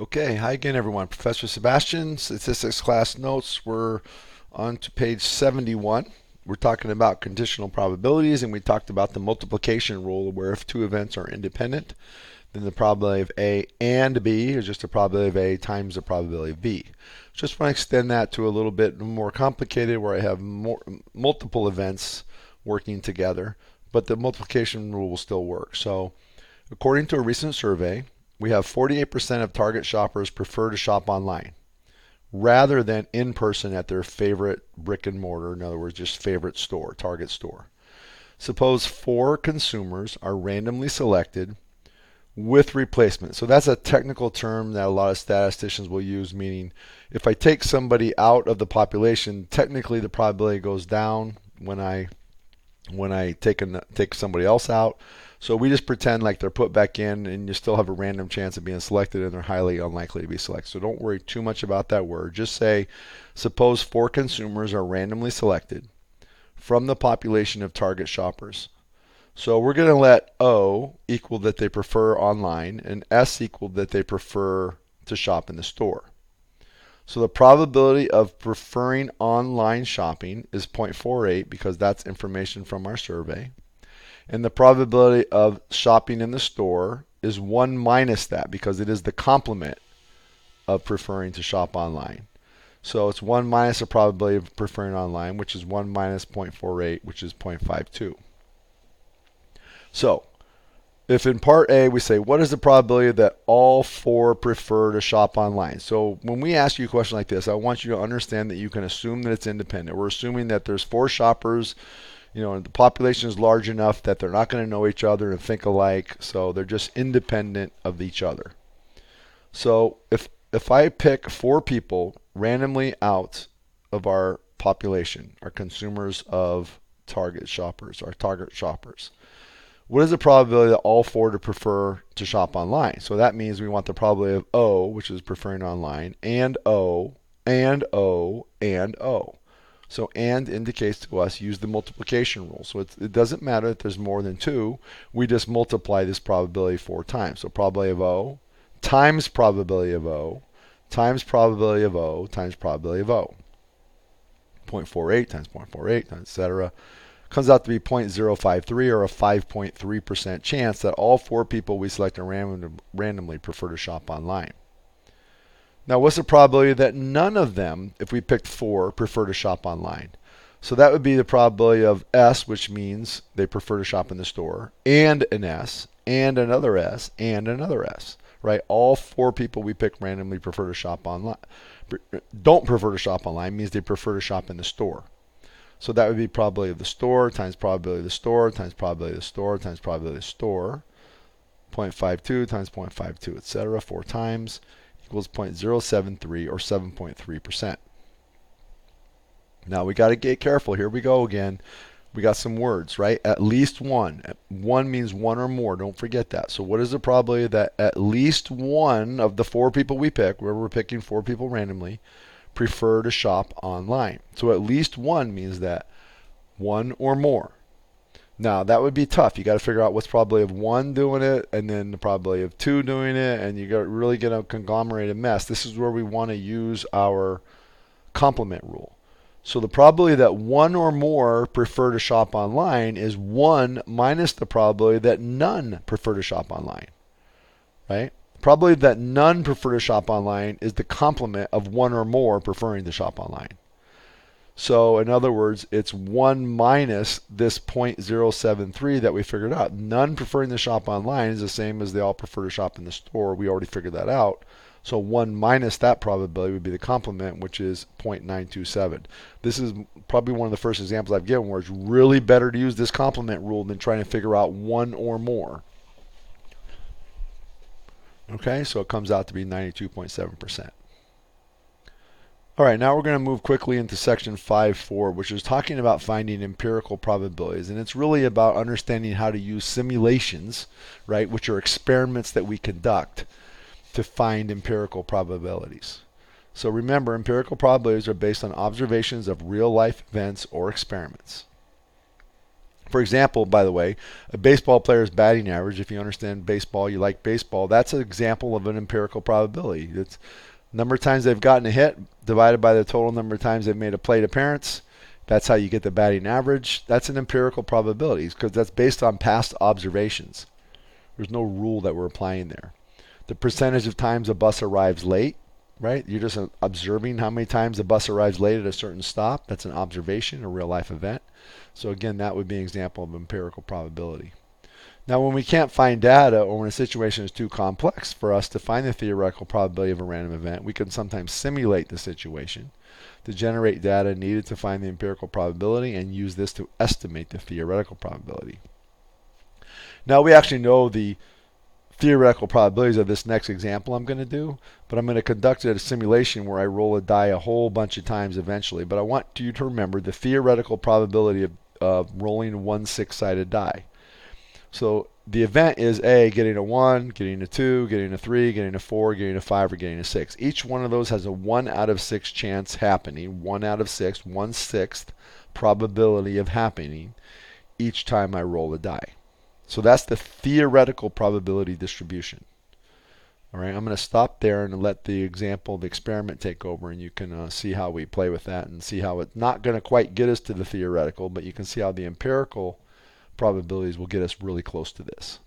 Okay, hi again, everyone. Professor Sebastian, Statistics Class Notes. We're on to page 71. We're talking about conditional probabilities, and we talked about the multiplication rule, where if two events are independent, then the probability of A and B is just the probability of A times the probability of B. Just want to extend that to a little bit more complicated, where I have multiple events working together, but the multiplication rule will still work. So, according to a recent survey, we have 48% of target shoppers prefer to shop online rather than in person at their favorite brick and mortar, in other words, just favorite store, target store. Suppose four consumers are randomly selected with replacement. So that's a technical term that a lot of statisticians will use, meaning if I take somebody out of the population, technically the probability goes down when I take somebody else out. So we just pretend like they're put back in, and you still have a random chance of being selected, and they're highly unlikely to be selected. So don't worry too much about that word. Just say, suppose four consumers are randomly selected from the population of target shoppers. So we're going to let O equal that they prefer online, and S equal that they prefer to shop in the store. So the probability of preferring online shopping is 0.48 because that's information from our survey. And the probability of shopping in the store is 1 minus that because it is the complement of preferring to shop online. So it's 1 minus the probability of preferring online, which is 1 minus 0.48, which is 0.52. So if in part A we say, what is the probability that all four prefer to shop online? So when we ask you a question like this, I want you to understand that you can assume that it's independent. We're assuming that there's four shoppers, and the population is large enough that they're not going to know each other and think alike, so they're just independent of each other. So if I pick four people randomly out of our population, our consumers of target shoppers, what is the probability that all four to prefer to shop online? So that means we want the probability of O, which is preferring online, and O, and O, and O. So and indicates to us use the multiplication rule. So it doesn't matter if there's more than two. We just multiply this probability 4 times. So probability of O times probability of O times probability of O times probability of O. 0.48 times 0.48 times etc. Comes out to be 0.053 or a 5.3% chance that all four people we select randomly prefer to shop online. Now, what's the probability that none of them, if we picked four, prefer to shop online? So that would be the probability of S, which means they prefer to shop in the store, and an S, and another S, and another S, right? All four people we pick randomly prefer to shop online. Don't prefer to shop online means they prefer to shop in the store. So that would be probability of the store times probability of the store times probability of the store times probability of the store. 0.52 times 0.52, etc. 4 times equals 0.073 or 7.3%. Now we got to get careful. Here we go again. We got some words, right? At least one. One means one or more. Don't forget that. So what is the probability that at least one of the four people we pick, where we're picking four people randomly, prefer to shop online? So at least one means that one or more. Now that would be tough. You got to figure out what's probability of one doing it, and then the probability of two doing it, and you got really get a conglomerated mess. This is where we want to use our complement rule. So the probability that one or more prefer to shop online is 1 minus the probability that none prefer to shop online, right? The probability that none prefer to shop online is the complement of one or more preferring to shop online. So in other words, it's 1 minus this 0.073 that we figured out. None preferring to shop online is the same as they all prefer to shop in the store. We already figured that out. So 1 minus that probability would be the complement, which is 0.927. This is probably one of the first examples I've given where it's really better to use this complement rule than trying to figure out one or more. Okay, so it comes out to be 92.7%. All right, now we're going to move quickly into section 5.4, which is talking about finding empirical probabilities. And it's really about understanding how to use simulations, right, which are experiments that we conduct to find empirical probabilities. So remember, empirical probabilities are based on observations of real life events or experiments. For example, by the way, a baseball player's batting average, if you understand baseball, you like baseball, that's an example of an empirical probability. It's number of times they've gotten a hit divided by the total number of times they've made a plate appearance. That's how you get the batting average. That's an empirical probability because that's based on past observations. There's no rule that we're applying there. The percentage of times a bus arrives late, right? You're just observing how many times a bus arrives late at a certain stop. That's an observation, a real life event. So again, that would be an example of empirical probability. Now, when we can't find data or when a situation is too complex for us to find the theoretical probability of a random event, we can sometimes simulate the situation to generate data needed to find the empirical probability and use this to estimate the theoretical probability. Now, we actually know the theoretical probabilities of this next example I'm going to do, but I'm going to conduct a simulation where I roll a die a whole bunch of times eventually. But I want you to remember the theoretical probability of rolling one six-sided die. So the event is A, getting a 1, getting a 2, getting a 3, getting a 4, getting a 5, or getting a 6. Each one of those has a 1 out of 6 chance happening, 1 out of 6, 1/6 probability of happening each time I roll a die. So that's the theoretical probability distribution. All right, I'm going to stop there and let the example of the experiment take over, and you can see how we play with that and see how it's not going to quite get us to the theoretical, but you can see how the empirical probabilities will get us really close to this.